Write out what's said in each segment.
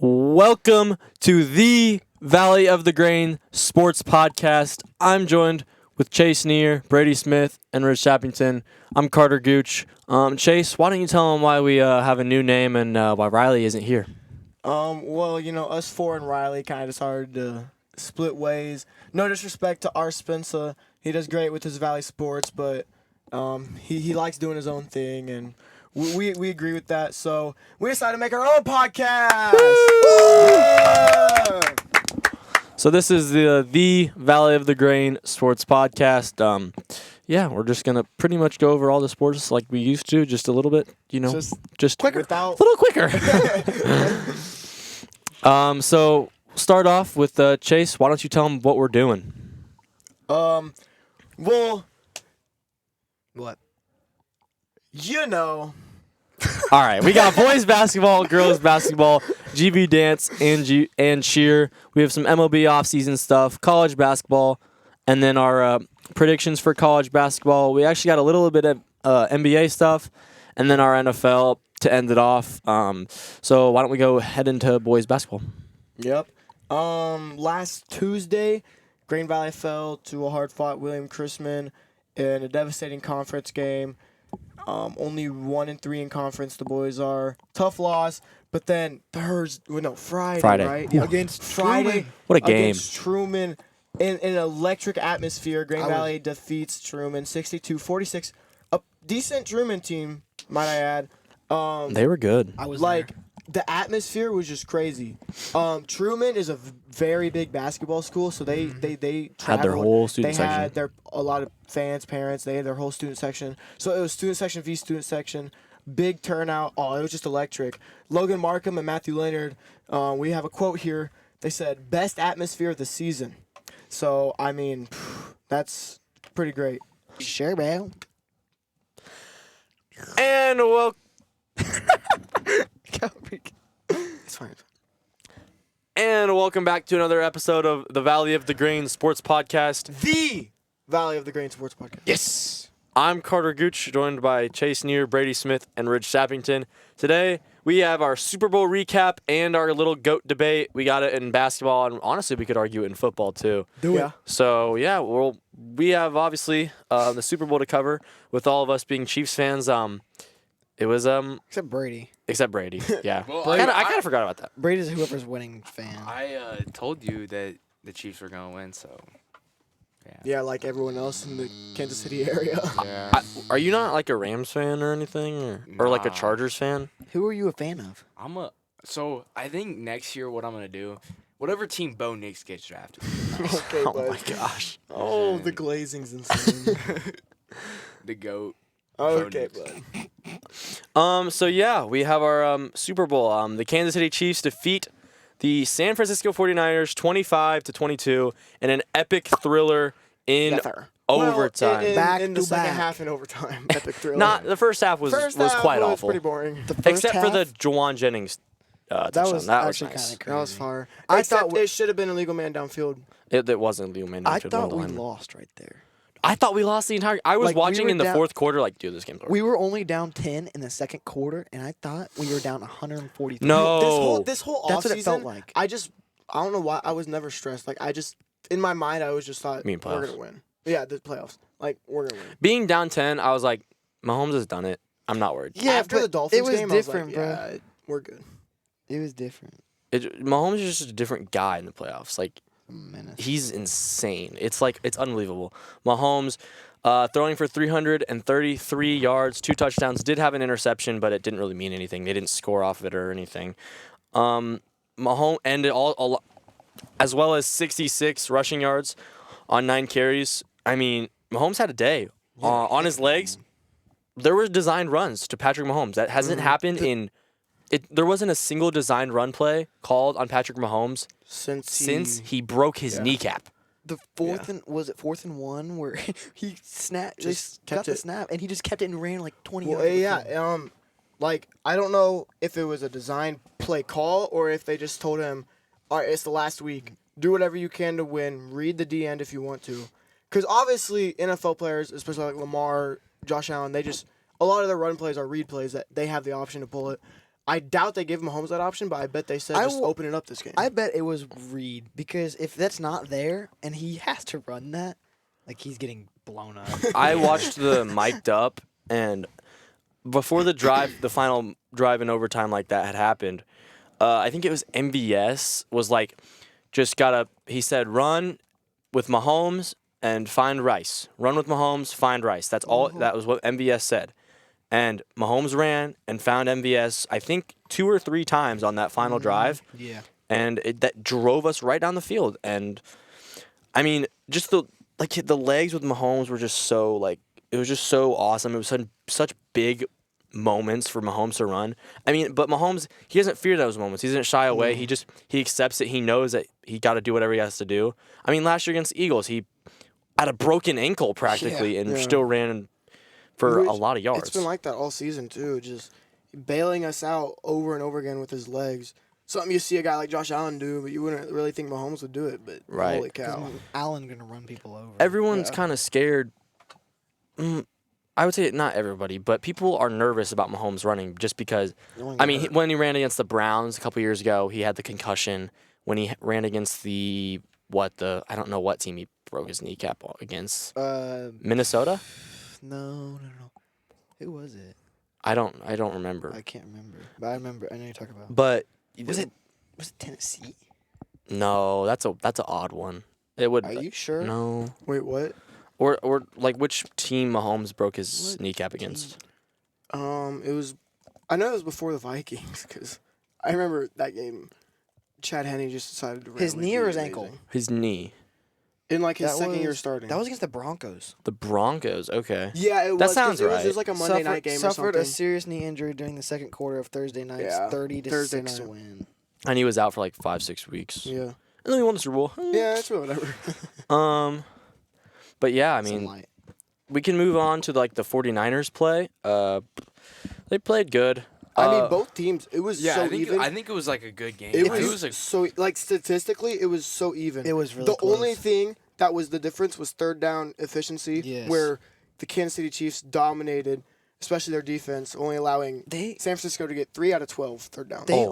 Welcome to the Valley of the Grain Sports Podcast. I'm joined with Chase Neer, Brady Smith, and Rich Shappington. I'm Carter Gooch. Chase, why don't you tell them why we have a new name and why Riley isn't here? Us four and Riley kind of decided to split ways. No disrespect to our Spencer. He does great with his Valley Sports, but he likes doing his own thing, and we agree with that. So we decided to make our own podcast. Yeah! So this is the Valley of the Grain Sports Podcast. We're just going to pretty much go over all the sports like we used to, just a little bit, just quicker. A little quicker. So start off with Chase. Why don't you tell them what we're doing? Well, what? All right, we got boys basketball, girls basketball, GB dance, and cheer. We have some MLB offseason stuff, college basketball, and then our predictions for college basketball. We actually got a little bit of NBA stuff, and then our NFL to end it off. So why don't we go head into boys basketball? Yep. Last Tuesday, Green Valley fell to a hard-fought William Chrisman in a devastating conference game. Only 1-3 in conference. The boys are tough loss, but then Friday, right? Yeah. Against Friday. What a game! Against Truman in an electric atmosphere. Green Valley defeats Truman 62-46. A decent Truman team, might I add. They were good. I was like there. the atmosphere was just crazy. Truman is a very big basketball school, so they Had their whole student section. They had a lot of fans, parents. They had their whole student section. So it was student section v student section. Big turnout. Oh, it was just electric. Logan Markham and Matthew Leonard. We have a quote here. They said, "Best atmosphere of the season." So I mean, that's pretty great. Sure, man. And It's fine. And welcome back to another episode of the Valley of the Grain Sports Podcast. The Valley of the Grain Sports Podcast. Yes. I'm Carter Gooch, joined by Chase Neer, Brady Smith, and Rich Shappington. Today, we have our Super Bowl recap and our little GOAT debate. We got it in basketball, and honestly, we could argue it in football, too. Yeah. So, we have, obviously, the Super Bowl to cover, with all of us being Chiefs fans. It was Except Brady. except Brady. Yeah. Well, I kind of forgot about that. Brady's whoever's winning fan. I told you that the Chiefs were going to win, so Yeah, like everyone else in the Kansas City area. yeah. Are you not like a Rams fan or anything, or like a Nah. Chargers fan? Who are you a fan of? So I think next year what I'm gonna do, whatever team Bo Nix gets drafted. Okay, Oh bud. my gosh. Oh, the glazing's insane. The GOAT. Okay, Bo Nix. bud. We have our Super Bowl. The Kansas City Chiefs defeat the San Francisco 49ers 25-22 in an epic thriller in overtime. Well, in the Back to second back. half in overtime. Epic thriller. Not the first half was quite was awful, pretty boring. The first except for half, the Juwan Jennings touchdown. was That was actually nice. kinda That was crazy. far. I Except thought it should have been a legal man downfield. It wasn't Leo Manning. I thought we lost right there. I thought we lost the entire. I was Like, we watching were in the down- fourth quarter. Like, dude, this game's over. We were only down 10 in the second quarter, and I thought we were down 143. No. This whole That's what it offseason, felt like. I don't know why I was never stressed. Like in my mind, I was just thought You mean we're playoffs? gonna win. Yeah, the playoffs. Like we're gonna win. Being down 10, I was like, Mahomes has done it. I'm not worried. Yeah, After but the Dolphins it was game, different, I was like, bro. yeah, we're good. It was different. Mahomes is just a different guy in the playoffs. Like, Menace. he's insane. It's unbelievable. Mahomes throwing for 333 yards, 2 touchdowns. Did have an interception, but it didn't really mean anything. They didn't score off of it or anything. Mahomes and as well as 66 rushing yards on 9 carries. I mean, Mahomes had a day on his legs. There were designed runs to Patrick Mahomes. That hasn't happened in. There wasn't a single designed run play called on Patrick Mahomes since he broke his kneecap. The fourth and was it 4th and 1 where he snapped, Just got kept the it. snap and he just kept it and ran like 20 Well, yards. up the yeah. field. Like I don't know if it was a design play call or if they just told him, all right, it's the last week. Do whatever you can to win. Read the D end if you want to, because obviously NFL players, especially like Lamar, Josh Allen, a lot of their run plays are read plays that they have the option to pull it. I doubt they give Mahomes that option, but I bet they said just open it up this game. I bet it was Reed because if that's not there and he has to run that, like he's getting blown up. I watched the mic'd up, and before the final drive in overtime like that had happened, I think it was MVS was like, he said, run with Mahomes and find Rice. Run with Mahomes, find Rice. That's all. That was what MVS said. And Mahomes ran and found MVS, I think, 2 or 3 times on that final drive. Yeah. And that drove us right down the field. And, I mean, just the legs with Mahomes were just so, it was just so awesome. It was such big moments for Mahomes to run. I mean, but Mahomes, he doesn't fear those moments. He doesn't shy away. He accepts it. He knows that he got to do whatever he has to do. I mean, last year against the Eagles, he had a broken ankle practically and still ran for a lot of yards. It's been like that all season, too. Just bailing us out over and over again with his legs. Something you see a guy like Josh Allen do, but you wouldn't really think Mahomes would do it. But holy cow. Allen going to run people over. Everyone's kind of scared. I would say not everybody, but people are nervous about Mahomes running just because, I mean, when he ran against the Browns a couple years ago, he had the concussion. When he ran against I don't know what team he broke his kneecap against. Minnesota? No. Who was it? I don't remember. I can't remember. But I know you're talking about. But Was it Tennessee? No, that's an odd one. It would. Are you sure? No. Wait, what? Or like which team Mahomes broke his kneecap against? I know it was before the Vikings because I remember that game. Chad Henne just decided to his knee or his ankle? His knee. In like his second year starting. That was against the Broncos. The Broncos, okay. Yeah, it was. That sounds right. It was like a Monday night game or something. Suffered a serious knee injury during the second quarter of Thursday night's 30-6 win. And he was out for like 5-6 weeks. Yeah. And then he won the Super Bowl. Yeah, it's whatever. But yeah, I mean, we can move on to like the 49ers play. They played good. I mean, both teams. It was so even. I think it was like a good game. It was so like statistically, it was so even. It was really the close. only thing that was the difference was third down efficiency, where the Kansas City Chiefs dominated, especially their defense, only allowing San Francisco to get 3 out of 12 third down. They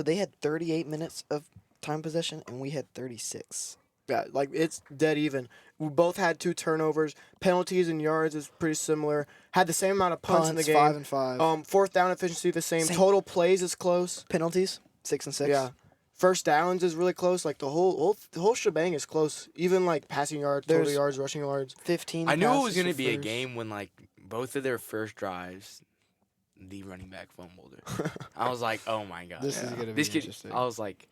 they had 38 minutes of time possession, and we had 36. Yeah, like it's dead even. We both had 2 turnovers. Penalties and yards is pretty similar. Had the same amount of punts in the game. 5 and 5. Fourth down efficiency the same. Total plays is close. Penalties 6 and 6. Yeah. First downs is really close. Like the whole shebang is close. Even like passing yards, total yards, rushing yards. 15. I knew it was going to be a game when like both of their first drives, the running back fumbled it. I was like, oh my gosh, This is gonna be interesting. I was like,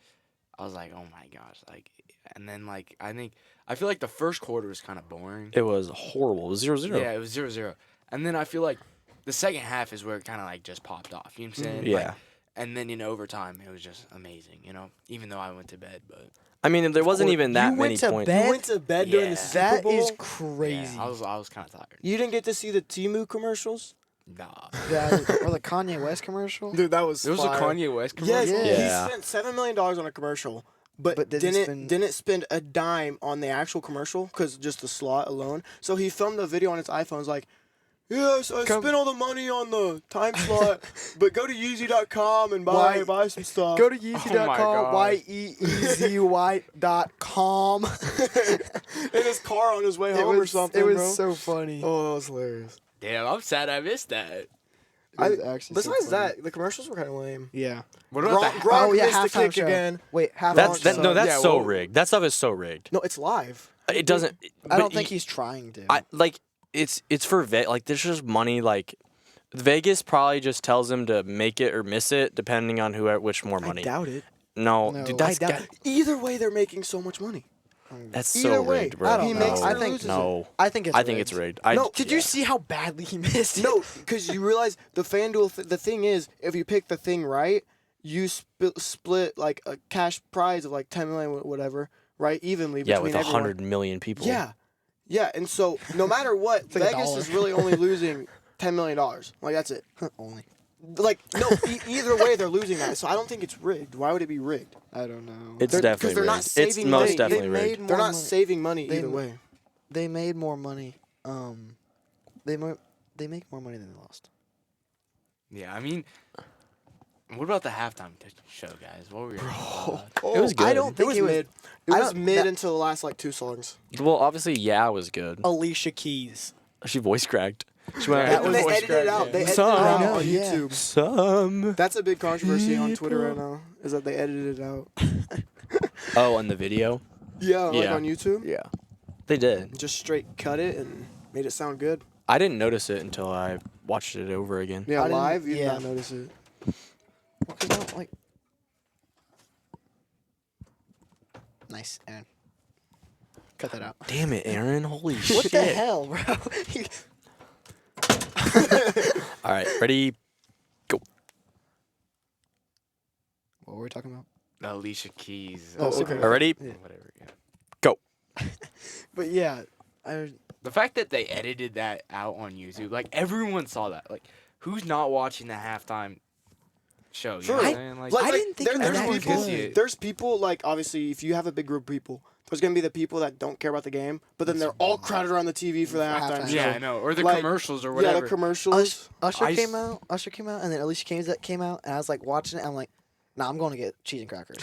oh my gosh, like, and then like I feel like the first quarter was kind of boring. It was horrible. It was 0-0. Yeah, it was 0-0. And then I feel like the second half is where it kind of like just popped off. You know what I'm saying? Yeah. Like, and then in overtime, it was just amazing. You know, even though I went to bed, but I mean, there wasn't even that many points. You went to bed during the Super Bowl? That is crazy. yeah, I was kind of tired. You didn't get to see the Temu commercials? Nah. Or the Kanye West commercial? Dude, that was There was fire. a Kanye West commercial. Yes, Yeah. he spent $7 million on a commercial, but didn't spend a dime on the actual commercial because just the slot alone. So he filmed the video on his iPhone. He's like, yes, I spent all the money on the time slot, but go to Yeezy.com and buy some stuff. Go to Oh my Yeezy.com, gosh. yeezy.com. In his car on his way home or something, It was bro. so funny. Oh, that was hilarious. Damn, I'm sad I missed that. Besides that, the commercials were kind of lame. Yeah. What about the Gronk missed the halftime kick show. again. Wait, That's Yeah, so well- rigged. That stuff is so rigged. No, it's live. It doesn't. I don't but think he's trying to. It's for like there's just money like. Vegas probably just tells him to make it or miss it, depending on which more money. I doubt it. No, No. dude, I that's doubt it. Either way, they're making so much money. that's Either so way, rigged, bro. I don't He know. makes I or think loses no. I think it's I think it's rigged. Did you see how badly he missed it? No, because you realize the FanDuel. The thing is, if you pick the thing right, you split like a cash prize of like 10 million, whatever, right, evenly Yeah, between with everyone. 100 million people. Yeah, and so no matter what, like Vegas $1. is really only losing $10 million. Like that's it. Only. Like no, either way they're losing that. So I don't think it's rigged. Why would it be rigged? I don't know. It's They're- 'cause definitely they're rigged. not It's saving most money. definitely They rigged. made They're more not money. saving money They- either way. They made more money. They make more money than they lost. Yeah, I mean, What about the halftime show, guys? What were your It was good. I don't think It was mid. It I was don't- mid that- until the last like 2 songs. Well, obviously, yeah, was good. Alicia Keys. She voice cracked. She went. That And was they voice edited crack, it out. yeah. They edited it Some. out I know, on yeah. YouTube. Some. That's a big controversy on Twitter right now. Is that they edited it out? Oh, on the video. Yeah, like Yeah. on YouTube. Yeah, they did. Just straight cut it and made it sound good. I didn't notice it until I watched it over again. Yeah, I didn't- live. You did yeah. not notice it. Well, 'cause I don't like. Nice, Aaron. Cut that out. Damn it, Aaron! Holy shit! What the hell, bro? All right, ready? What were we talking about? Alicia Keys? Oh, okay. Ready? Yeah. Whatever. Yeah. Go. But yeah, I The fact that they edited that out on YouTube, like everyone saw that. Like, who's not watching the halftime show? You Sure. know what I'm saying? I didn't think it was there's that people. good. There's people like obviously if you have a big group of people, there's gonna be the people that don't care about the game, but then they're all crowded around the TV for the halftime halftime show. Yeah, I know. Or the Like, commercials or Yeah, whatever. the commercials. Usher I came s- out. Usher came out, and then Alicia Keys that came out, and I was like watching it. I'm like, nah, I'm going to get cheese and crackers.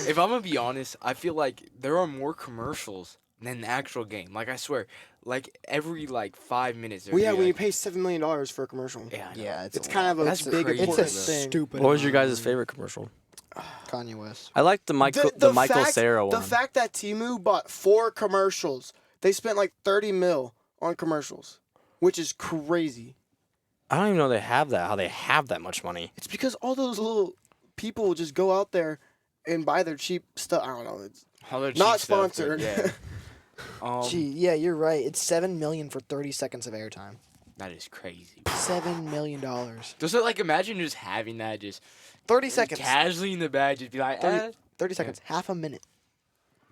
If I'm gonna be honest, I feel like there are more commercials than the actual game. Like I swear, like every like 5 minutes. Well, yeah, there'd be, when you like, pay $7 million for a commercial, yeah, I know. yeah, it's kind of a That's big crazy, important it's a thing. stupid. What was your amount. guys' favorite commercial? Kanye West. I liked the Michael Michael fact, Cera one. The fact that Temu bought 4 commercials, they spent like 30 mil on commercials, which is crazy. I don't even know they have that. How they have that much money? It's because all those little people just go out there and buy their cheap stuff. I don't know. It's All their not cheap stuff, but sponsored. Yeah. Gee, yeah, you're right. It's $7 million for 30 seconds of airtime. That is crazy. $7 million. Just like imagine just having that just 30 seconds. casually in the bag, just be like, 30 seconds. Half a minute.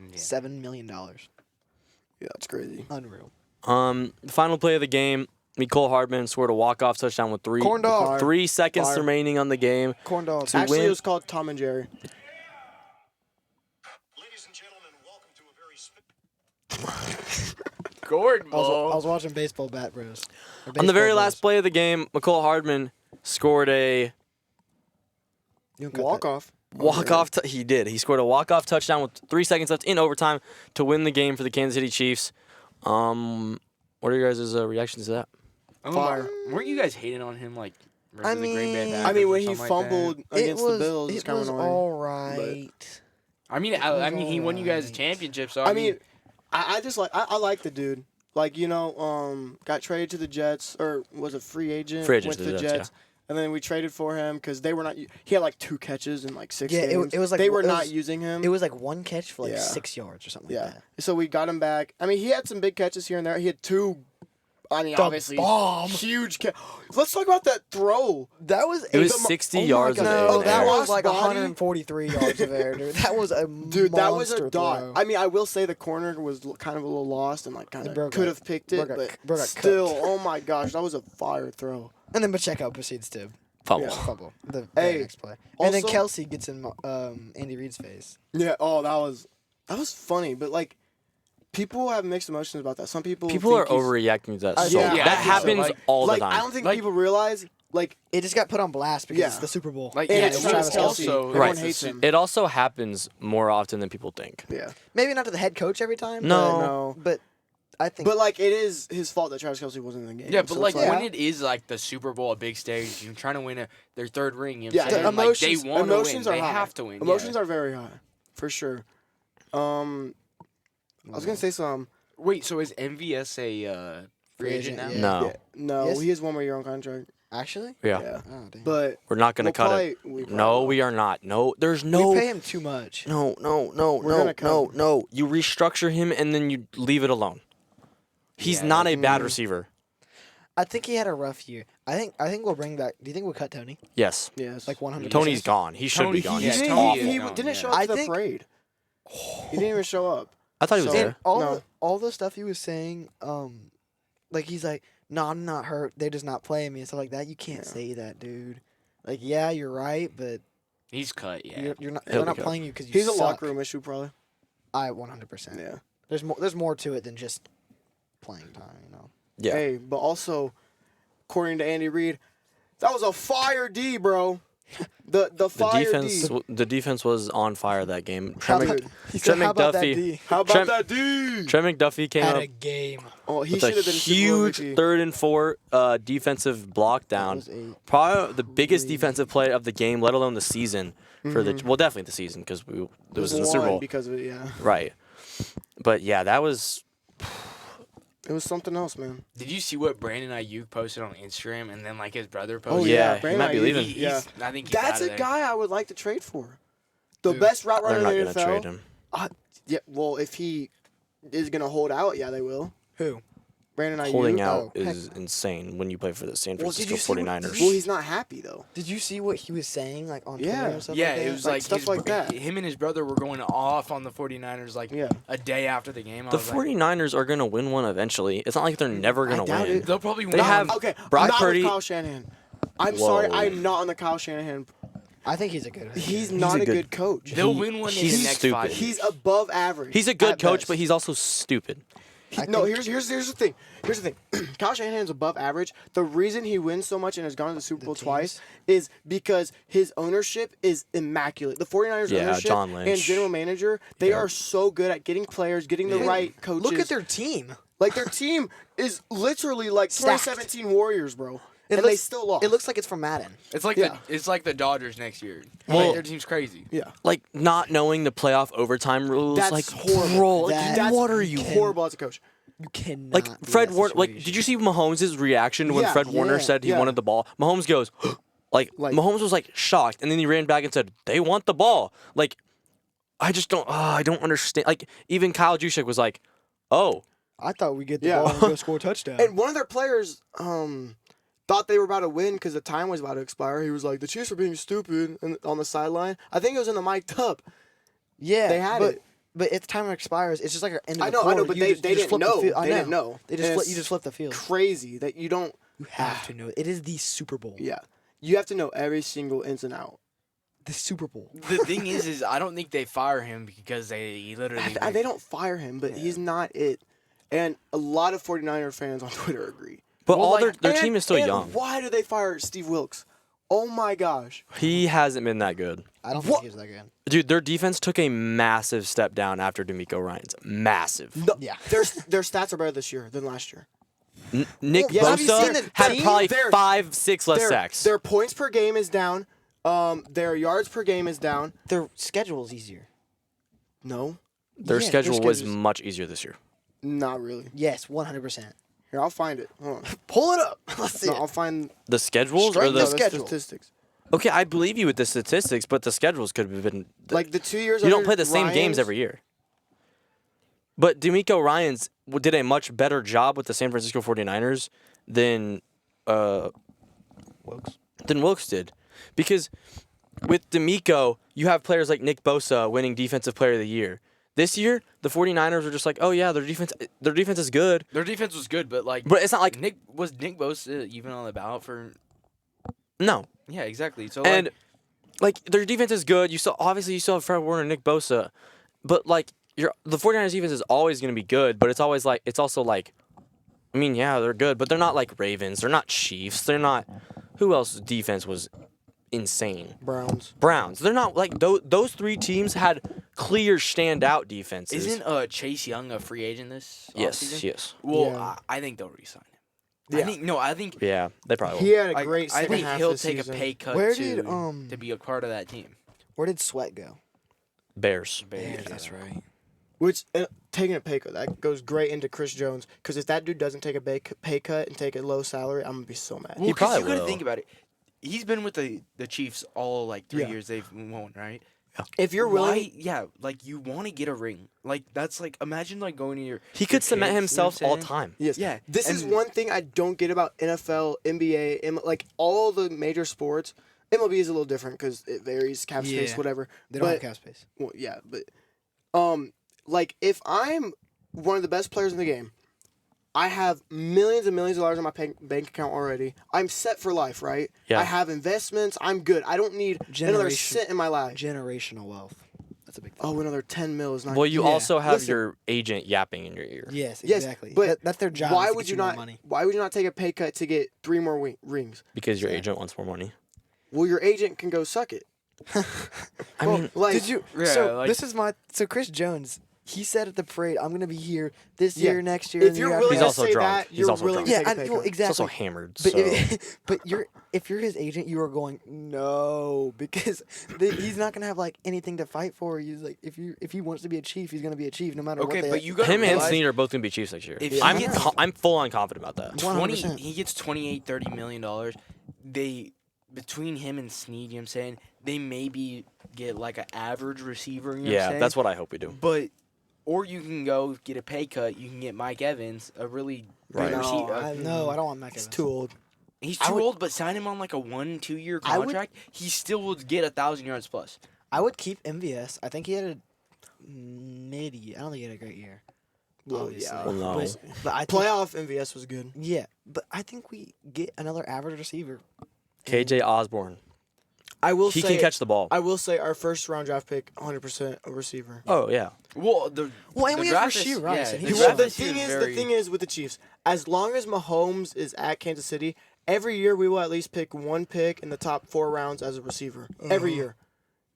Yeah. $7 million. Yeah, it's crazy. Unreal. The final play of the game, Nicole Hardman scored a walk-off touchdown with Corn dog. 3 seconds Fire. remaining on the game. Corn dog. To Actually, win. it was called Tom and Jerry. Ladies and gentlemen, welcome to a very Gordon I was Ball. watching Baseball Bat Bros. Or On the very Baseball last Bros. play of the game, Nicole Hardman scored a You can cut Walk that. off. walk-off. He did. He scored a walk-off touchdown with 3 seconds left in overtime to win the game for the Kansas City Chiefs. What are your guys' reactions to that? Fire. Weren't you guys hating on him like? versus I the Green Bay mean- Packers I mean, or when he something like fumbled that? against the Bills, it's it kind of was annoying. all right. I mean, he won you guys a alright. championship, so I mean, I just like I like the dude. Like got traded to the Jets or was a free agent. Free agent went to the Jets, and then we traded for him because they were not. He had like 2 catches in like 6 Yeah, games. it was like- they were it not was- using him. It was like one catch for like Yeah. 6 yards or something yeah. like that. So we got him back. I mean, he had some big catches here and there. He had 2. I mean, The obviously, bomb. huge. Let's talk about that throw. That was It was the mo- 60 oh my yards of God. air. No, there. that was Cross like body? 143 yards of air, dude. That was a Dude, that was a monster dot. throw. I mean, I will say the corner was kind of a little lost and like kind Bro of got- could have picked it, bro got- but bro got still, cooked. oh my gosh, that was a fire throw. And then Pacheco proceeds to Fumble. Yeah. fumble the Hey, very next play. And then also- Kelsey gets in Andy Reid's face. Yeah. Oh, that was funny, but like, people have mixed emotions about that. Some people People are think he's- overreacting to that. I- So yeah, I that think so. happens Like- all Like, the time. I don't think Like- people realize like It just got put on blast because Yeah. it's the Super Bowl. like and yeah, it's it Travis was Kelce. also Everyone Right. hates him. It also happens more often than people think. Yeah. Maybe not to the head coach every time. No. No. But I think. But like, it is his fault that Travis Kelce wasn't in the game. Yeah, but So like it's when it is like the Super Bowl, a big stage, you're trying to win their 3rd ring. You know Yeah, what I'm the saying? Like, they emotions- want to win. emotions are They high. have to win. emotions are very high, for sure. I was gonna say some. Wait, so is MVS a free agent now? yeah. No, Yeah, no, Yes. he has 1 more year on contract. actually. yeah. Oh damn. But We're not gonna we'll cut it. probably- we No, probably we are not. No, there's no. we pay him too much. No, We're gonna cut him. no. You restructure him and then you leave it alone. He's Yeah. not a bad receiver. I think he had a rough year. I think we'll bring back. Do you think we'll cut Tony? Yes. Yes. Like 100. Tony's gone. He should Tony- be gone. he- He's yeah, He, Tony awful. is he gone, didn't yeah. show up I to the think- parade. He didn't even show up. I thought he was So- there. And all No. all the stuff he was saying, like he's like, no, I'm not hurt. They're just not playing me and stuff like that. You can't Yeah. say that, dude. Like, yeah, you're right, but He's cut. Yeah. you're not. He'll They're be not cut. playing you because you He's a suck. locker room issue, probably. I 100%. Yeah. There's more to it than just playing time. You know. Yeah. Hey, but also, according to Andy Reid, that was a fire D, bro. The The fire defense, D. the defense was on fire that game. How Trent, about- he said, Trent "How about that McDuffie. D?" How about Trent- that D? Trent McDuffie came Had up a game. Oh, he with a should have been Super Bowl huge MVP. 3rd and 4 defensive block down. was a Probably the biggest defensive play of the game, let alone the season. For the well, definitely the season because it was in the Super Won Bowl, because of it. Yeah, right? But yeah, that was it was something else, man. Did you see what Brandon Ayuk posted on Instagram and then like his brother Oh posted? yeah, he Brandon might be Ayuk, leaving. Yeah, I think he's that's outta a there. guy I would like to trade for. The Who? best route runner They're in not the gonna NFL. trade him. Yeah, well, if he is gonna hold out, yeah, they will. Who? Brandon Ayuk. Holding out Oh, heck. is insane when you play for the San Well, did Francisco you see what- 49ers. Well, he's not happy though. Did you see what he was saying like on Yeah. Twitter and stuff Yeah, like that? it was Like, like stuff his like that. Him and his brother were going off on the 49ers like Yeah. a day after the game. I The was like, 49ers are going to win one eventually. It's not like they're never going to doubt win. it. they'll probably They win. have- Okay, Brock not Purdy- with Kyle Shanahan. I'm sorry, Whoa. I'm not on the Kyle Shanahan. I think he's a good. He's not a a good- good coach. They'll He- win one in he's the next stupid. 5 years. He's above average. He's a good at coach, best. but he's also stupid. No, here's the thing. Here's the thing. Kyle Shanahan's above average. The reason he wins so much and has gone to the Super Bowl twice is because his ownership is immaculate. The 49ers Yeah, ownership John Lynch. and general manager, they Yeah. are so good at getting players, getting the Yeah. right coaches. Look at their team. like their team is literally like Stacked. 2017 Warriors, bro. It and they looks- still lost. It looks like it's from Madden. It's like Yeah. it's like the Dodgers next year. Well- Like, their team's crazy. yeah. Like not knowing the playoff overtime rules. That's like horrible. Bro, like, That's what are you? horrible as a coach? You cannot. Like do Fred that Warner. Like, situation. did you see Mahomes' reaction when Yeah, Fred Warner yeah, said he yeah. wanted the ball? Mahomes goes, like Mahomes was like shocked, and then he ran back and said, "They want the ball." Like, I just don't. I don't understand. Like, even Kyle Juszczyk was like, "Oh, I thought we get the Yeah. ball and go score a touchdown. And one of their players thought they were about to win because the time was about to expire. He was like, "The Chiefs are being stupid," and on the sideline. I think it was in the mic'd up. yeah, they had but, it. But if time expires, it's just like an end of I the know, quarter. but You they just didn't flip the know. field. I They didn't know. They And you it's just flip the field. Crazy that you don't. You have to know it. It is the Super Bowl. Yeah, you have to know every single ins and out. The Super Bowl. The thing is I don't think they fire him because they literally. They don't fire him, but he's not it. And a lot of 49er fans on Twitter agree. but Well, all like- their team is still and young. Why did they fire Steve Wilkes? Oh my gosh. He hasn't been that good." I don't What? think he's that good. Dude, their defense took a massive step down after D'Amico Ryans. Massive. No, Yeah. their stats are better this year than last year. Nick Yes, have you seen Bosa the had team? probably Their- 5-6 less sacks. Their points per game is down. Their yards per game is down. Their schedule is easier. No, Their Yeah, schedule their was schedule's- much easier this year. not really. Yes, 100%. Here, I'll find it. Hold on. Pull it up. Let's see No, it. I'll find The schedules or Strength the of schedule. statistics. Okay, I believe you with the statistics, but the schedules could have been Like the 2 years. you don't under play the same games Ryans- every year. But D'Amico Ryans did a much better job with the San Francisco 49ers than Wilkes did. Because with D'Amico, you have players like Nick Bosa winning Defensive Player of the Year. This year, the 49ers were just like, "Oh yeah, their defense is good." Their defense was good, but like. But it's not like Nick Bosa even on the ballot for? no. Yeah, exactly. So And like, their defense is good. You still have Fred Warner and Nick Bosa. But like the 49ers defense is always going to be good, but it's also like I mean, yeah, they're good, but they're not like Ravens. They're not Chiefs. They're not who else's defense was insane? Browns. Browns. They're not like those three teams had clear standout defenses. isn't Chase Young a free agent this? Yes, offseason? yes. Well, Yeah. I think they'll re-sign him. Yeah. I think Yeah, they probably will. He had a I- great I second think half he'll this take season. a pay cut Where to, did, to be a part of that team. Where did Sweat go? Bears. Bears, That's right. Which taking a pay cut that goes great into Chris Jones because if that dude doesn't take a pay cut and take a low salary, I'm gonna be so mad. Well, He 'cause probably you gotta will. think about it. He's been with the Chiefs all like 3 Yeah. years they've won, right? If you're willing, Yeah, like you want to get a ring. Like that's like imagine like going to your. He could your cement kids, you know himself what I'm all saying? time. yes, Yeah, This is and- one thing I don't get about NFL, NBA, like all the major sports. MLB is a little different because it varies, cap space, Yeah. whatever. They don't but, have cap space. Well, yeah, but like if I'm one of the best players in the game, I have millions and millions of dollars in my bank account already. I'm set for life, right? Yeah. I have investments. I'm good. I don't need another Generation- cent in my life. Generational wealth. That's a big thing. Oh, another 10 mil is not. Well, you Yeah. also have Listen. your agent yapping in your ear. Yes, Yes, exactly. but that's their job. Why is to would get you more not? money? Why would you not take a pay cut to get 3 more rings? Because your agent wants more money. Well, your agent can go suck it. I mean, like, Did you? Yeah, so like- this is my. So Chris Jones, he said at the parade, "I'm gonna be here this Yeah. year, next year." if and the you're year willing He's to also say drunk. that, He's you're also willing drunk. to yeah, take a pay well, cut. he's also exactly. hammered. But So. if you're his agent, you are going no because he's not gonna have like anything to fight for. He's like if he wants to be a chief, he's gonna be a chief no matter what. Okay, but you got Him and Snead are both gonna be Chiefs next year. If I'm he gets- I'm full on confident about that. 100%. He gets $28-30 million. They between him and Snead, you know what I'm saying, they maybe get like an average receiver. You know what I'm Yeah, saying? that's what I hope we do. But or you can go get a pay cut. You can get Mike Evans, a really Right. good No, receiver. No, I don't want Mac He's Evans. too old. He's I too would- old, but sign him on like a 1-2 year I would- contract. He still would get 1,000 yards plus. I would keep MVS. I think he had a mid-year. I don't think he had a great year. Well, obviously. yeah. Well, no. But I think, Playoff MVS was good. yeah, but I think we get another average receiver. KJ Osborne. I will He say can catch the ball. I will say our first round draft pick, 100% a receiver. Oh yeah. Well, And the we have draft is- Rasheed Rice, yeah, and the he's Well, draft the this year thing is, very- the thing is with the Chiefs, as long as Mahomes is at Kansas City, every year we will at least pick one pick in the top 4 rounds as a receiver. Every year.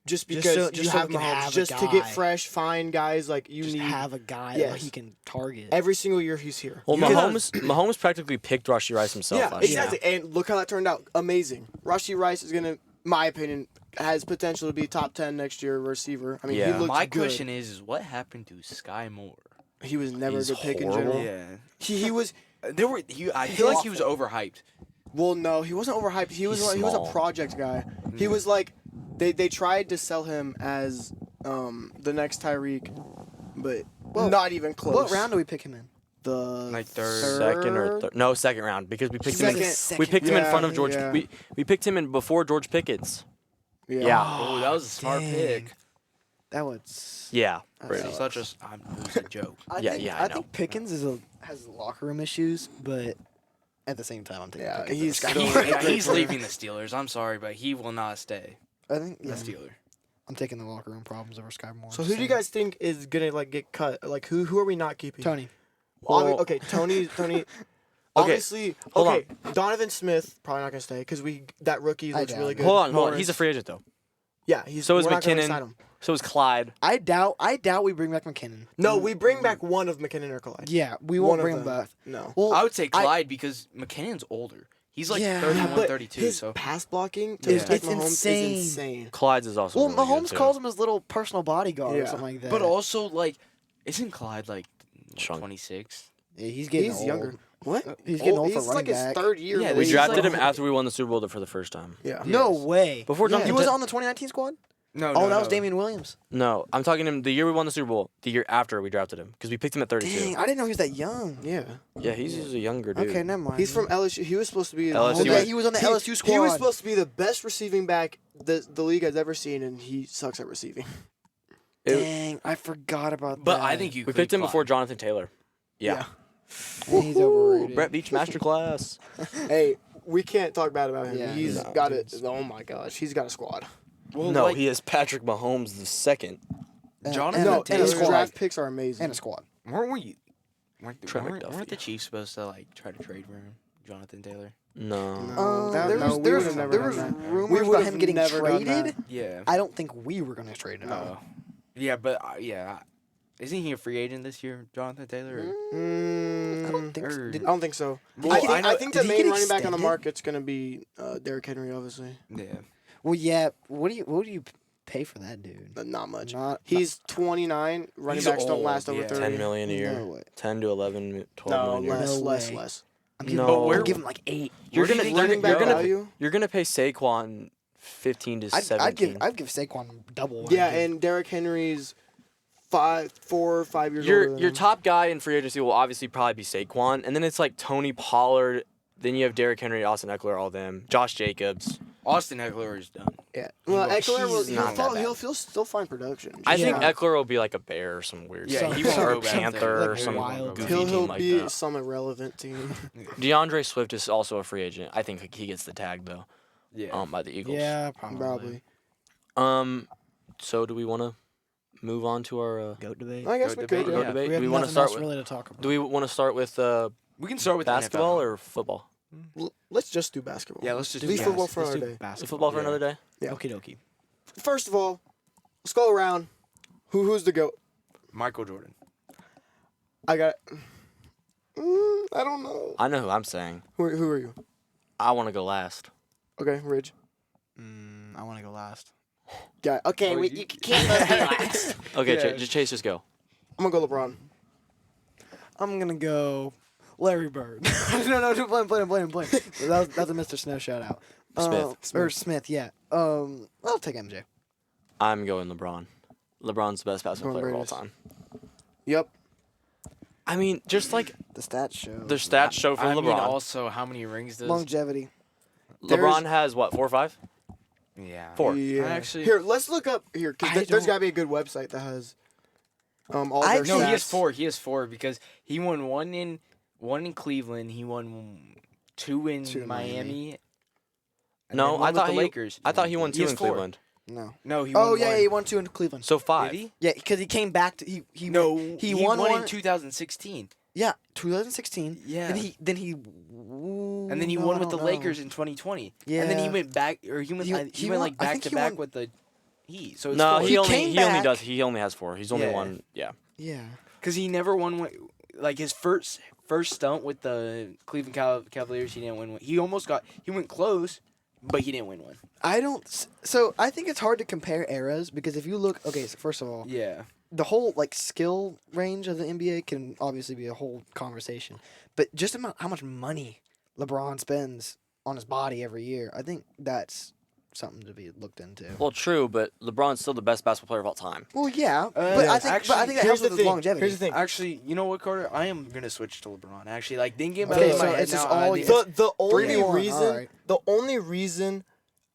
Just because so- you just so have we can Mahomes, have a just to get guy. fresh, fine guys like you just need. have a guy Yes. that he can target. Every single year he's here. Well, Because- Mahomes practically picked Rashee Rice himself Yeah, last year. exactly. And look how that turned out. Amazing. Rashee Rice is gonna, my opinion, has potential to be top 10 next year receiver. I mean, Yeah. he looks My good. question is what happened to Sky Moore? He was never He's a good pick in horrible. general. Yeah. He was. I feel like he was overhyped. Well, no, he wasn't overhyped. He was He's he was a small. project guy. He was like, they tried to sell him as the next Tyreek, but not even close. What round do we pick him in? The Like third. Second or third? No, second round because we picked him. Second. We picked him in front of Yeah, George. yeah. We picked him in before George Pickens. Yeah. Oh, that was a smart Dang. pick. That was. Yeah. That's Brady. so- Such a it was a joke. Yeah, think, yeah, I know. think Pickens has locker room issues, but at the same time, I'm taking Yeah, Pickens. he's over still- Sky Moore. Yeah, He's leaving the Steelers. I'm sorry, but he will not stay I think a yeah, Steeler. I'm taking the locker room problems over Sky Moore. So who do you guys think is gonna like get cut? Like who are we not keeping? Tony. Well- Okay, Tony. Obviously, hold okay. Donovan Smith probably not gonna stay because that rookie I looks doubt really it. good. Hold on. Morris. He's a free agent though. Yeah, So is we're not gonna McKinnon. sign him. So is Clyde. I doubt we bring back McKinnon. No, we bring back one of McKinnon or Clyde. Yeah, we One won't of bring him them. back. No. Well, I would say Clyde because McKinnon's older. He's like Yeah. 31, but 32. his So pass blocking to Yeah. protect It's Mahomes insane. is insane. Clyde's is also. well, really good, Mahomes too. calls him his little personal bodyguard or Yeah. something like that. but also like, isn't Clyde like Shrunk. 26? yeah, he's getting He's old. younger. What? He's getting old for He's running like his back. third year. Yeah, in the We he's league. drafted like- him after we won the Super Bowl for the first time. Yeah. No Yes. way. Before Jonathan he was Taylor- on the 2019 squad. No, Oh, that was Damian Williams. No, I'm talking him the year we won the Super Bowl. The year after we drafted him because we picked him at 32. Dang, I didn't know he was that young. Yeah. Yeah, he's a younger dude. Okay, never mind. He's from LSU. He was supposed to be. LSU. Oh, yeah, he was on the LSU squad. He was supposed to be the best receiving back the league has ever seen, and he sucks at receiving. It- Dang, I forgot about But that. I think you. we could picked him Clyde. before Jonathan Taylor. Yeah. he's overrated. Brett Beach masterclass. Hey, we can't talk bad about him. Yeah, He's no, got it. Oh my gosh, he's got a squad. Well, No, like, he is Patrick Mahomes the second. Jonathan and, No, a, and and a his squad. draft picks are amazing. And a squad. weren't we? Weren't Trent McDuffie. weren't the Chiefs supposed to like try to trade for him, Jonathan Taylor? No. No, there was, we there would've was, never there done was that. We rumors about would've him getting never done traded. that. Yeah. I don't think we were going to trade him. Yeah, but yeah, isn't he a free agent this year, Jonathan Taylor? or- I don't think so. Or- Did- I don't think so. Well, I think did the he get main running back on the extended? market's gonna be Derrick Henry, obviously. Yeah. well, yeah. What do you pay for that dude? But not much. Not. He's 29. Running He's backs don't old, last over yeah. 30. 10 million a year. No way. 10 to 11, 12 No, million a year. less, No way. less. I'm giving, No. I'm Where- giving him like 8. You're Where do you gonna think running he back could go? value. you're gonna pay Saquon 15 to 17. I'd give Saquon double. what Yeah, I give. and Derrick Henry's 4 or 5 years older Your than your him. top guy in free agency will obviously probably be Saquon, and then it's like Tony Pollard. Then you have Derrick Henry, Austin Eckler, all them. Josh Jacobs. Austin Eckler is done. Yeah. Well, Eckler will he's not that bad. he'll still find production. I think Yeah. Eckler will be like a Bear or some weird. Yeah, stuff. he won't or go a back there. Panther or Like some wild. goofy he'll team like be that. some irrelevant team. DeAndre Swift is also a free agent. I think he gets the tag though. Yeah. By the Eagles. Yeah, probably. Probably. So do we want to move on to our Goat debate. I guess Go we debate, could. goat Yeah. debate? We have Do we want to nothing start else with? really to talk about. Do we want to start with We can start with basketball NFL. or football? Let's just do basketball. Yeah, let's just leave do football bas- for Let's another do day. basketball. Football for Yeah. another day. Yeah. Okie dokie. First of all, let's go around. Who's the GOAT? Michael Jordan. I got. I don't know. I know who I'm saying. Who are you? I want to go last. Okay, Ridge. I want to go last. Yeah. Okay, Oh, wait. you- You can't let me last. Okay, Yeah. Chase, just go. I'm gonna go LeBron. I'm gonna go Larry Bird. no, play him. That's a Mr. Snow shout out. Or Smith, yeah. I'll take MJ. I'm going LeBron. LeBron's the best basketball Going player of all Raiders. time. Yep. I mean, just like The stats show. the stats show for I LeBron. mean, also, how many rings does? Longevity. LeBron has what, 4 or 5? Yeah. 4. Yeah. Actually- here, let's look up here because I there's don't- gotta be a good website that has all I their actually- No, stats. he has 4. He has 4 because he won one in Cleveland. He won 2 in Two in Miami. and No, then one I with thought the he Lakers. I thought he won 2 has in 4. Cleveland. No. No, he Oh won yeah, one. he won 2 in Cleveland. So 5. Did he? Yeah, because he came back to he No, he won one in 2016. Yeah, 2016. Yeah. Then he And then he no, won I with the don't know. Lakers in 2020. And then he Yeah. went back, or he went, He- he he went won- like I back think to he back won- with the Heat. So it's No, 4. he only came he only back- does. He only has 4. He's only Yeah. one. Yeah. Yeah. Because he never won one, like his first stunt with the Cleveland Cavaliers. He didn't win one. He almost got. He went close, but he didn't win one. So I think it's hard to compare eras because if you look, okay, so first of all, Yeah. the whole like skill range of the NBA can obviously be a whole conversation, but just about how much money LeBron spends on his body every year, I think that's something to be looked into. Well, true, but LeBron's still the best basketball player of all time. Well, yeah, but yeah, I think actually, that Here's helps the with thing. longevity. Here's the thing. Actually, you know what, Carter? I am gonna switch to LeBron. Actually, like thinking about Okay, it in so my head it's just now, all I you- think The only 3-1, reason alright. the only reason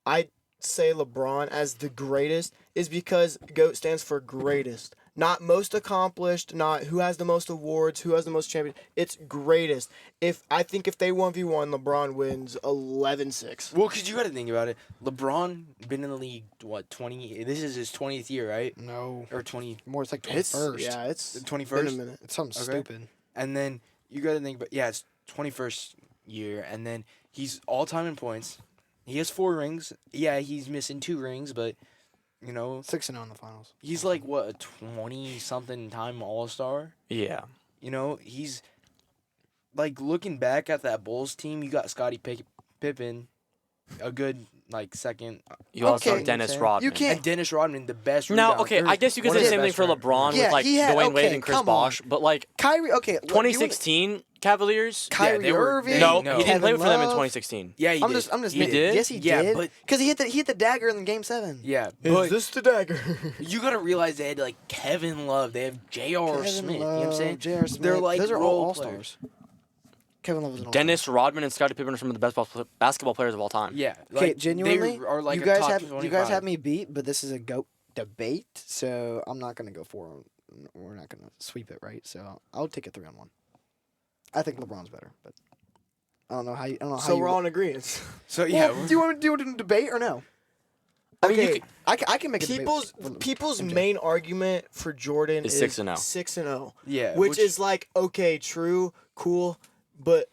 I say LeBron as the greatest is because GOAT stands for greatest. Not most accomplished, not who has the most awards, who has the most champions. It's greatest. I think if they 1v1, LeBron wins 11-6. Well, because you got to think about it. LeBron been in the league what 20? This is his 20th year, right? No, Or 20 more it's like It's 21st. yeah, it's the been a 21st. minute. It's something Okay. stupid. And then you got to think, but yeah, it's 21st year, and then he's all time in points. He has 4 rings. Yeah, he's missing 2 rings, but you know 6-0 in the finals. he's like what a 20-something time All Star. Yeah. You know he's like looking back at that Bulls team. You got Scottie Pippen, a good like second. You also Okay. have Dennis You Rodman. You can't- And Dennis Rodman, the best. Now, rebounder. okay, I guess you could One say of the same thing best for rebounder. LeBron Yeah, with like he had- Dwayne Wade okay, and Chris come on. Bosh, but like Kyrie, okay, look, you wanna- 2016 Cavaliers. Kyrie they were- Irving. No, no. he didn't play Kevin for them in Love. 2016. Yeah, he I'm did. just. He did? Yes, he Yeah, did. but- Because he hit the dagger in Game 7. Yeah, Is but this the dagger? you gotta realize they had like Kevin Love. They have J.R. Kevin Smith. You know Love, what I'm saying? J.R. Smith. They're like those are all role players. All-Stars. Kevin Love was an Dennis Rodman and Scottie Pippen are some of the best basketball players of all time. Yeah. Okay, like, genuinely, they are like you a guys top have 25. you guys have me beat, but this is a GOAT debate, so I'm not gonna go for. We're not gonna sweep it, right? So I'll take a 3-on-1. I think LeBron's better, but I don't know how. I don't know how. So you we're all in agreement. So Well, yeah, do you want to debate or no? I mean, Okay. I can make a People's debate. people's MJ. main argument for Jordan Is is 6-0. 6-0. yeah, Which is like, okay, true, cool, but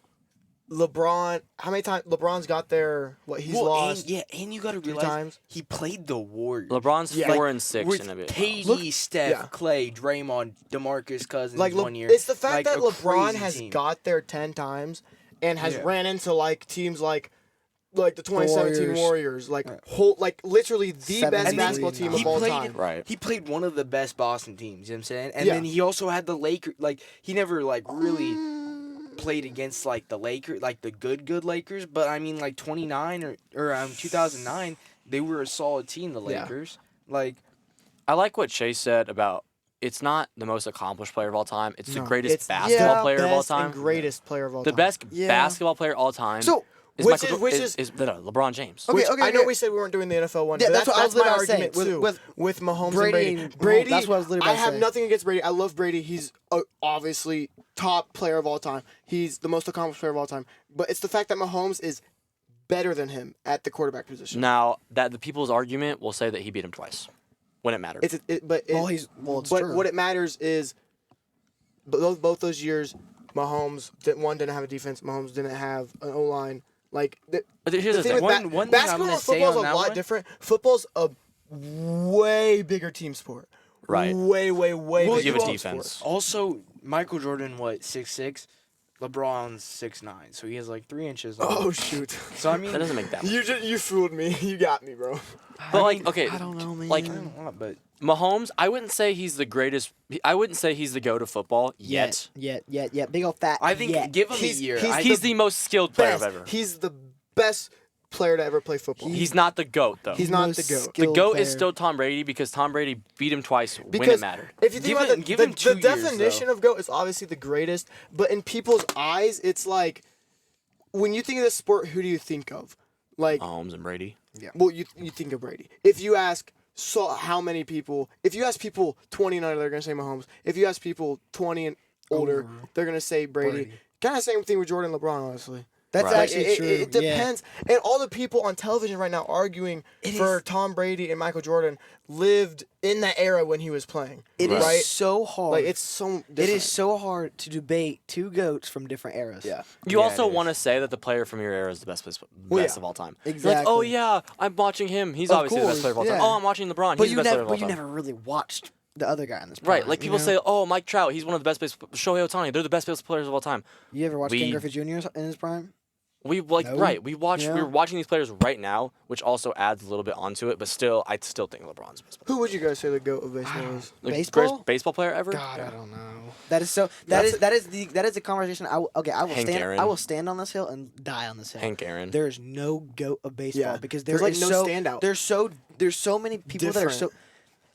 LeBron, how many times LeBron's got there? What he's lost? and you gotta 3 realize times. he played the Warriors. LeBron's Yeah. 4 and 6 with in a bit. KD, Look- Steph, yeah. Clay, Draymond, DeMarcus Cousins Like, one year. it's the fact Like, that a LeBron crazy has team. got there 10 times and has Yeah. ran into like teams like the 2017 Warriors, like literally the 7 best and basketball then team he of all played- time. Right. He played one of the best Boston teams, you know what I'm saying? And Yeah. then he also had the Lakers. Like, he never, like, really played against, like, the Lakers, like, the good Lakers. But, I mean, like, 2009, they were a solid team, the Yeah. Lakers. Like, I like what Chase said about it's not the most accomplished player of all time. It's the No. greatest It's basketball the player of all best time. and greatest player of all The time. best Yeah. basketball player of all time So is which Michael is- Jo- which is LeBron James. Okay, Which okay, I know okay. we said we weren't doing the NFL one. Yeah, but that's what I was my literally about to argument say. too. With Mahomes Brady and and Brady. Mahomes, that's what I was literally I about to have say. nothing against Brady. I love Brady. He's obviously top player of all time. He's the most accomplished player of all time. But it's the fact that Mahomes is better than him at the quarterback position. Now, that the people's argument will say that he beat him twice when it mattered. It's Well, it's but true. what it matters is both those years, Mahomes didn't have a defense. Mahomes didn't have an O line. Like But here's the thing thing. with One thing I'm basketball gonna and say football is on a that lot one- different. Football's a way bigger team sport. Right. Way Well, bigger you have a team defense. sport. Also, Michael Jordan, 6'6", LeBron's 6'9", so he has like 3 inches. Oh shoot! So I mean, That doesn't make that much. You fooled me. You got me, bro. But like, okay, I don't know, man. like I don't know, but Mahomes, I wouldn't say he's the greatest. I wouldn't say he's the GOAT of football yet. Yet. Big old fat. I think yet. give him He's- a year. he's I- He's the most skilled player Best. ever. He's the best player to ever play football. He's not the GOAT though. He's not most the GOAT. The skilled GOAT player. is still Tom Brady because Tom Brady beat him twice when Because it mattered. if you think Give about him- give him 2 the years, definition though. of GOAT is obviously the greatest, but in people's eyes, it's like when you think of this sport, who do you think of? Like, Mahomes and Brady. well, you think of Brady. If you ask how many people, if you ask people 20 and under, they're gonna say Mahomes. If you ask people 20 and older, they're gonna say Brady. Kind of same thing with Jordan and LeBron, honestly. That's Right. actually It- true. It depends. And all the people on television right now arguing for Tom Brady and Michael Jordan lived in that era when he was playing. It is right? so hard. Like it's so different. It is so hard to debate two goats from different eras. Yeah. You Yeah, also it is. want to say that the player from your era is the best Well, best yeah. of all time. Exactly. Like, oh yeah, I'm watching him. He's Of obviously the best course, player of all time. yeah. Oh, I'm watching LeBron. But He's you the best player never, of all but you time. never really watched the other guy in this. Right, prime, like you people know? say, oh, Mike Trout, he's one of the best Shohei Ohtani, they're the best players of all time. You ever watched we- Ken Griffey Jr. in his prime? We like No. right. We watch. Yeah. We're watching these players right now, which also adds a little bit onto it. But still, I still think LeBron's the best. Who would you guys say the GOAT of baseball is? Like, Baseball? greatest baseball player ever. God, I don't know. That is so. That's that is the conversation. I will Hank stand. Aaron. I will stand on this hill and die on this hill. Hank Aaron. There is no goat of baseball Yeah. because There's, there's like, no standout. There's so many people that are so. Different.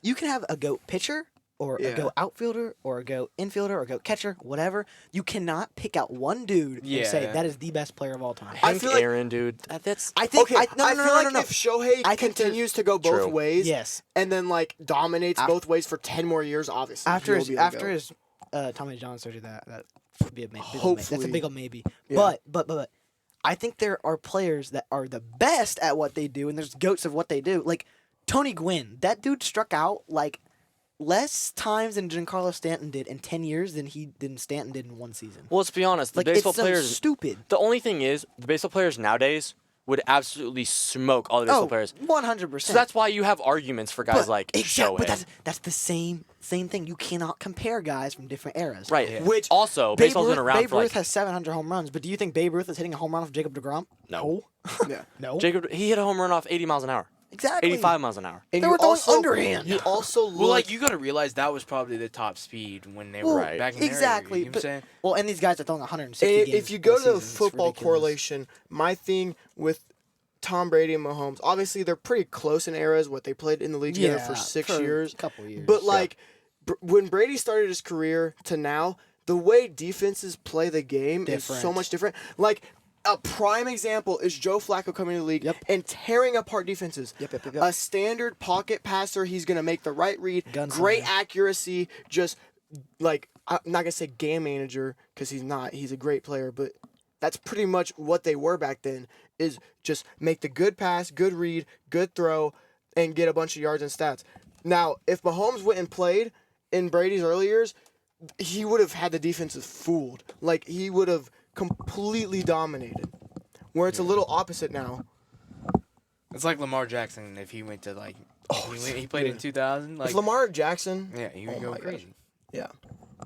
You can have a goat pitcher or Yeah. a goat outfielder or a goat infielder or a goat catcher, whatever. You cannot pick out one dude and say Yeah. that is the best player of all time. I Hank feel like- Aaron, dude. That's I think. Okay, no, I no, feel no, like no, no. if Shohei I think continues to go both True. ways, Yes. and then like dominates Af- both ways for 10 more years, obviously After he'll his be the after GOAT. his Tommy John surgery, that would be a maybe. That's a Hopefully. big old maybe. Yeah. But I think there are players that are the best at what they do, and there's goats of what they do. Like Tony Gwynn, that dude struck out like less times than Giancarlo Stanton did in 10 years than Stanton did in one season. well. Let's be honest. The Like baseball it's so players. stupid. The only thing is, the baseball players nowadays would absolutely smoke all the baseball Oh, players. 100%. So that's why you have arguments for guys like Shohei. But that's the same thing. You cannot compare guys from different eras. right. Yeah. Which Also, Babe baseball's Ruth, been around Babe for Ruth like has 700 home runs, but do you think Babe Ruth is hitting a home run off Jacob DeGrom? no. yeah. No. Jacob, he hit a home run off 80 miles an hour. Exactly. 85 miles an hour. And They you were throwing also underhand. You also look well, like you got to realize that was probably the top speed when they were Right. back in their Exactly. Era, you know what I'm saying? Well, and these guys are throwing 160 And games if you go a to the season, it's football ridiculous. correlation, my thing with Tom Brady and Mahomes, obviously they're pretty close in eras. What they played in the league together for 6 years, a couple years. but like when Brady started his career to now, the way defenses play the game is so Different. much different. Like a prime example is Joe Flacco coming to the league Yep. and tearing apart defenses. Yep. A standard pocket passer, he's gonna make the right read, great Gunslinger. accuracy, just like I'm not gonna say game manager because he's not. He's a great player, but that's pretty much what they were back then. Is just make the good pass, good read, good throw, and get a bunch of yards and stats. Now, if Mahomes went and played in Brady's early years, he would have had the defenses fooled. Like he would have completely dominated. Where it's a little opposite now. It's like Lamar Jackson if he went to like he played in 2000. Like If Lamar Jackson, yeah, he would Oh go my crazy. yeah,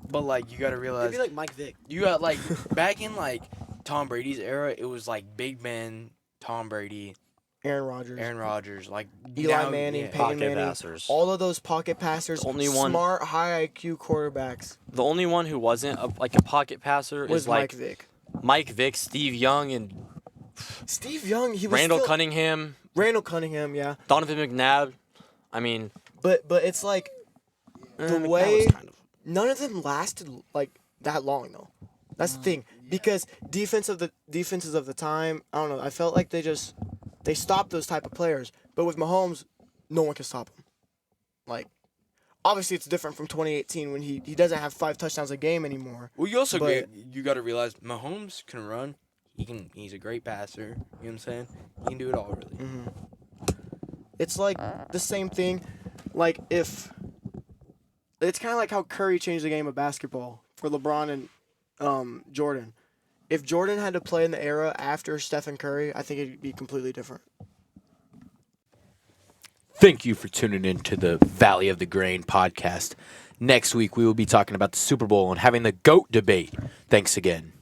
But like you got to It'd realize be like Mike Vick. you got like back in like Tom Brady's era, it was like Big Ben, Tom Brady, Aaron Rodgers, Aaron Rodgers, like Eli now- Manning, yeah. Peyton Pocket Manning, passers. all of those pocket passers, Only one- smart, high IQ quarterbacks The only one who wasn't like a pocket passer was is Mike like Vick. Mike Vick, Steve Young, and Steve Young, he was Randall still, Cunningham, Randall Cunningham, yeah. Donovan McNabb. I mean, But it's like McNabb was way- kind of- none of them lasted like that long though. That's the thing because defenses of the time, I don't know. I felt like they stopped those type of players. But with Mahomes, no one can stop him. Like obviously it's different from 2018 when he doesn't have 5 touchdowns a game anymore. Well, you also But- you got to realize Mahomes can run. He's a great passer. You know what I'm saying? He can do it all really. It's like the same thing. Like if it's kind of like how Curry changed the game of basketball for LeBron Jordan. If Jordan had to play in the era after Stephen Curry, I think it'd be completely different. Thank you for tuning in to the Valley of the Grain podcast. Next week, we will be talking about the Super Bowl and having the GOAT debate. Thanks again.